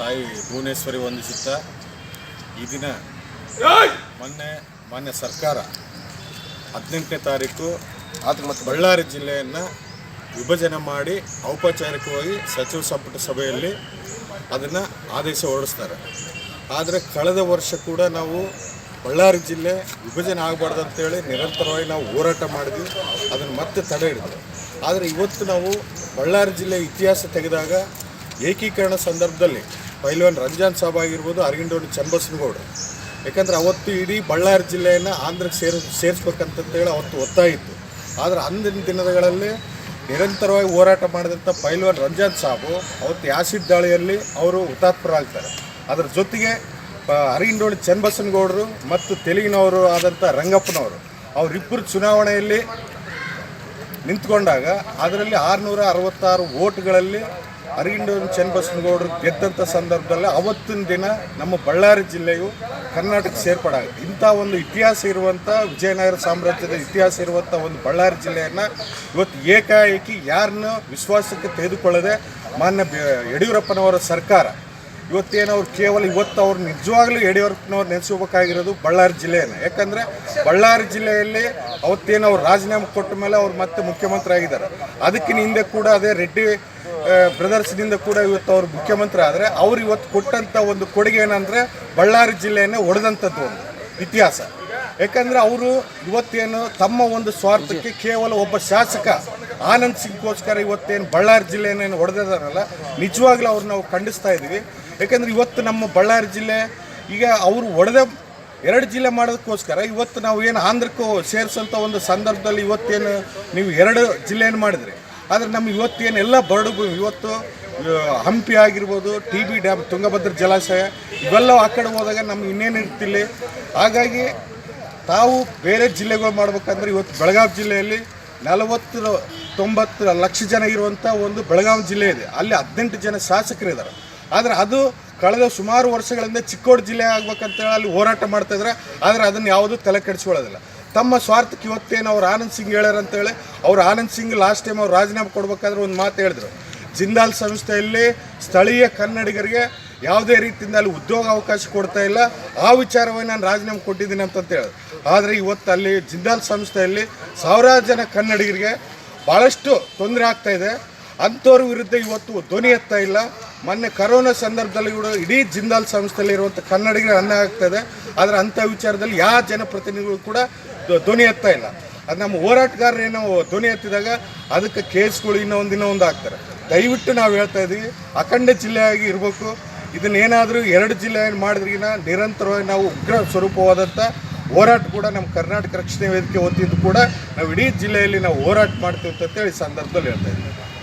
ತಾಯಿ ಭುವನೇಶ್ವರಿ ವಂದಿಸುತ್ತಾ ಈ ದಿನ ಮಾನ್ಯ ಸರ್ಕಾರ 18ನೇ ತಾರೀಕು ಮತ್ತು ಬಳ್ಳಾರಿ ಜಿಲ್ಲೆಯನ್ನು ವಿಭಜನೆ ಮಾಡಿ ಔಪಚಾರಿಕವಾಗಿ ಸಚಿವ ಸಂಪುಟ ಸಭೆಯಲ್ಲಿ ಅದನ್ನು ಆದೇಶ ಹೊರಡಿಸ್ತಾರೆ. ಆದರೆ ಕಳೆದ ವರ್ಷ ಕೂಡ ನಾವು ಬಳ್ಳಾರಿ ಜಿಲ್ಲೆ ವಿಭಜನೆ ಆಗಬಾರ್ದು ಅಂತೇಳಿ ನಿರಂತರವಾಗಿ ನಾವು ಹೋರಾಟ ಮಾಡಿದ್ವಿ, ಅದನ್ನು ಮತ್ತೆ ತಡೆ ಹಿಡಿದ್ವಿ. ಆದರೆ ಇವತ್ತು ನಾವು ಬಳ್ಳಾರಿ ಜಿಲ್ಲೆ ಇತಿಹಾಸ ತೆಗೆದಾಗ ಏಕೀಕರಣ ಸಂದರ್ಭದಲ್ಲಿ ಪೈಲ್ವಾನ್ ರಂಜಾನ್ ಸಾಬ್ ಆಗಿರ್ಬೋದು, ಅರಗಿಂಡೋಡಿ ಚನ್ನಬಸನಗೌಡರು, ಯಾಕಂದರೆ ಅವತ್ತು ಇಡೀ ಬಳ್ಳಾರಿ ಜಿಲ್ಲೆಯನ್ನು ಆಂಧ್ರಕ್ಕೆ ಸೇರಿಸ್ಬೇಕಂತೇಳಿ ಅವತ್ತು ಒತ್ತಾಯ ಇತ್ತು. ಆದರೆ ಅಂದಿನ ದಿನಗಳಲ್ಲಿ ನಿರಂತರವಾಗಿ ಹೋರಾಟ ಮಾಡಿದಂಥ ಪೈಲ್ವಾನ್ ರಂಜಾನ್ ಸಾಬು ಅವತ್ತು ಆ್ಯಸಿಡ್ ದಾಳಿಯಲ್ಲಿ ಅವರು ಹುತಾತ್ಮರಾಗ್ತಾರೆ. ಅದರ ಜೊತೆಗೆ ಅರಗಿಂಡೋಳಿ ಚನ್ನಬಸನಗೌಡರು ಮತ್ತು ತೆಲುಗಿನವರು ಆದಂಥ ರಂಗಪ್ಪನವರು ಅವರಿಬ್ಬರು ಚುನಾವಣೆಯಲ್ಲಿ ನಿಂತ್ಕೊಂಡಾಗ ಅದರಲ್ಲಿ 666 ವೋಟ್ಗಳಲ್ಲಿ ಅರಗಿಂಡೋಳಿ ಚನ್ನಬಸನಗೌಡರು ಗೆದ್ದಂಥ ಸಂದರ್ಭದಲ್ಲಿ ಅವತ್ತಿನ ದಿನ ನಮ್ಮ ಬಳ್ಳಾರಿ ಜಿಲ್ಲೆಯು ಕರ್ನಾಟಕಕ್ಕೆ ಸೇರ್ಪಡಾಗುತ್ತೆ. ಇಂಥ ಒಂದು ಇತಿಹಾಸ ಇರುವಂಥ ವಿಜಯನಗರ ಸಾಮ್ರಾಜ್ಯದ ಇತಿಹಾಸ ಇರುವಂಥ ಒಂದು ಬಳ್ಳಾರಿ ಜಿಲ್ಲೆಯನ್ನು ಇವತ್ತು ಏಕಾಏಕಿ ಯಾರನ್ನು ವಿಶ್ವಾಸಕ್ಕೆ ತೆಗೆದುಕೊಳ್ಳದೆ ಮಾನ್ಯ ಯಡಿಯೂರಪ್ಪನವರ ಸರ್ಕಾರ ಇವತ್ತೇನವ್ರು ಕೇವಲ ಅವ್ರು ನಿಜವಾಗ್ಲೂ ಯಡಿಯೂರಪ್ಪನವ್ರು ನೆನೆಸ್ಕೋಬೇಕಾಗಿರೋದು ಬಳ್ಳಾರಿ ಜಿಲ್ಲೆಯನ್ನು. ಯಾಕಂದರೆ ಬಳ್ಳಾರಿ ಜಿಲ್ಲೆಯಲ್ಲಿ ಅವತ್ತೇನು ಅವ್ರು ರಾಜೀನಾಮೆ ಕೊಟ್ಟ ಮೇಲೆ ಅವ್ರು ಮತ್ತೆ ಮುಖ್ಯಮಂತ್ರಿ ಆಗಿದ್ದಾರೆ. ಅದಕ್ಕಿಂತ ಹಿಂದೆ ಕೂಡ ಅದೇ ರೆಡ್ಡಿ ಬ್ರದರ್ಸ್ನಿಂದ ಕೂಡ ಇವತ್ತು ಅವರು ಮುಖ್ಯಮಂತ್ರಿ ಆದರೆ ಅವ್ರು ಇವತ್ತು ಕೊಟ್ಟಂಥ ಒಂದು ಕೊಡುಗೆ ಏನಂದರೆ ಬಳ್ಳಾರಿ ಜಿಲ್ಲೆಯನ್ನೇ ಒಡೆದಂಥದ್ದು ಒಂದು ಇತಿಹಾಸ. ಯಾಕಂದರೆ ಅವರು ಇವತ್ತೇನು ತಮ್ಮ ಒಂದು ಸ್ವಾರ್ಥಕ್ಕೆ ಕೇವಲ ಒಬ್ಬ ಶಾಸಕ ಆನಂದ್ ಸಿಂಗ್ಗೋಸ್ಕರ ಇವತ್ತೇನು ಬಳ್ಳಾರಿ ಜಿಲ್ಲೆಯನ್ನು ಒಡೆದಿದ್ದಾರಲ್ಲ, ನಿಜವಾಗ್ಲೂ ಅವ್ರು ನಾವು ಖಂಡಿಸ್ತಾ ಇದ್ದೀವಿ. ಯಾಕಂದರೆ ಇವತ್ತು ನಮ್ಮ ಬಳ್ಳಾರಿ ಜಿಲ್ಲೆ ಈಗ ಅವರು ಒಡೆದ 2 ಜಿಲ್ಲೆ ಮಾಡೋದಕ್ಕೋಸ್ಕರ ಇವತ್ತು ನಾವು ಏನು ಆಂಧ್ರಕ್ಕೂ ಸೇರಿಸೋಂಥ ಒಂದು ಸಂದರ್ಭದಲ್ಲಿ ಇವತ್ತೇನು ನೀವು 2 ಜಿಲ್ಲೆಯನ್ನು ಮಾಡಿದ್ರಿ. ಆದರೆ ನಮ್ಗೆ ಇವತ್ತೇನು ಎಲ್ಲ ಬರಡು ಇವತ್ತು ಹಂಪಿ ಆಗಿರ್ಬೋದು, TB ಡ್ಯಾಮ್, ತುಂಗಭದ್ರಾ ಜಲಾಶಯ ಇವೆಲ್ಲ ಆ ಕಡೆ ಹೋದಾಗ ನಮ್ಗೆ ಇನ್ನೇನು ಇರ್ತಿಲ್ಲ. ಹಾಗಾಗಿ ತಾವು ಬೇರೆ ಜಿಲ್ಲೆಗಳು ಮಾಡ್ಬೇಕಂದ್ರೆ ಇವತ್ತು ಬೆಳಗಾವಿ ಜಿಲ್ಲೆಯಲ್ಲಿ 40-90 ಲಕ್ಷ ಜನ ಇರುವಂಥ ಒಂದು ಬೆಳಗಾವಿ ಜಿಲ್ಲೆ ಇದೆ. ಅಲ್ಲಿ 18 ಜನ ಶಾಸಕರಿದ್ದಾರೆ. ಆದರೆ ಅದು ಕಳೆದ ಸುಮಾರು ವರ್ಷಗಳಿಂದ ಚಿಕ್ಕೋಡಿ ಜಿಲ್ಲೆ ಆಗ್ಬೇಕಂತೇಳಿ ಅಲ್ಲಿ ಹೋರಾಟ ಮಾಡ್ತಾಯಿದ್ರೆ, ಆದರೆ ಅದನ್ನು ಯಾವುದೂ ತಲೆ ಕೆಡಿಸ್ಕೊಳ್ಳೋದಿಲ್ಲ. ತಮ್ಮ ಸ್ವಾರ್ಥಕ್ಕೆ ಇವತ್ತೇನು ಅವ್ರು ಆನಂದ್ ಸಿಂಗ್ ಹೇಳ್ಯಾರಂತೇಳಿ ಅವ್ರು ಆನಂದ್ ಸಿಂಗ್ ಲಾಸ್ಟ್ ಟೈಮ್ ಅವ್ರು ರಾಜೀನಾಮೆ ಕೊಡ್ಬೇಕಾದ್ರೆ ಒಂದು ಮಾತು ಹೇಳಿದ್ರು, ಜಿಂದಾಲ್ ಸಂಸ್ಥೆಯಲ್ಲಿ ಸ್ಥಳೀಯ ಕನ್ನಡಿಗರಿಗೆ ಯಾವುದೇ ರೀತಿಯಿಂದ ಅಲ್ಲಿ ಉದ್ಯೋಗ ಅವಕಾಶ ಕೊಡ್ತಾ ಇಲ್ಲ, ಆ ವಿಚಾರವಾಗಿ ನಾನು ರಾಜೀನಾಮೆ ಕೊಟ್ಟಿದ್ದೀನಿ ಅಂತ ಹೇಳಿದ್ರು. ಆದರೆ ಇವತ್ತು ಅಲ್ಲಿ ಜಿಂದಾಲ್ ಸಂಸ್ಥೆಯಲ್ಲಿ ಸಾವಿರಾರು ಜನ ಕನ್ನಡಿಗರಿಗೆ ಭಾಳಷ್ಟು ತೊಂದರೆ ಆಗ್ತಾಯಿದೆ. ಅಂಥವ್ರ ವಿರುದ್ಧ ಇವತ್ತು ಧ್ವನಿ ಎತ್ತಾ ಇಲ್ಲ. ಮೊನ್ನೆ ಕರೋನಾ ಸಂದರ್ಭದಲ್ಲಿ ಕೂಡ ಇಡೀ ಜಿಂದಾಲ್ ಸಂಸ್ಥೆಯಲ್ಲಿ ಇರುವಂಥ ಕನ್ನಡಿಗರಿಗೆ ಅನ್ಯಾಯ ಆಗ್ತಾಯಿದೆ. ಆದರೆ ಅಂಥ ವಿಚಾರದಲ್ಲಿ ಯಾವ ಜನಪ್ರತಿನಿಧಿಗಳು ಕೂಡ ಧ್ವನಿ ಎತ್ತಾ ಇಲ್ಲ. ಅದು ನಮ್ಮ ಹೋರಾಟಗಾರರು ಏನೋ ಧ್ವನಿ ಎತ್ತಿದಾಗ ಅದಕ್ಕೆ ಕೇಸ್ಗಳು ಇನ್ನೊಂದು ಆಗ್ತಾರೆ. ದಯವಿಟ್ಟು ನಾವು ಹೇಳ್ತಾ ಇದ್ದೀವಿ, ಅಖಂಡ ಜಿಲ್ಲೆಯಾಗಿ ಇರಬೇಕು. ಇದನ್ನೇನಾದರೂ 2 ಜಿಲ್ಲೆ ಮಾಡಿದ್ರಿಗಿನ ನಿರಂತರವಾಗಿ ನಾವು ಉಗ್ರ ಸ್ವರೂಪವಾದಂಥ ಹೋರಾಟ ಕೂಡ ನಮ್ಮ ಕರ್ನಾಟಕ ರಕ್ಷಣೆ ವೇದಿಕೆ ವತಿಯಿಂದ ಕೂಡ ನಾವು ಇಡೀ ಜಿಲ್ಲೆಯಲ್ಲಿ ನಾವು ಹೋರಾಟ ಮಾಡ್ತೀವಿ ಅಂತೇಳಿ ಸಂದರ್ಭದಲ್ಲಿ ಹೇಳ್ತಾ ಇದ್ದೀವಿ.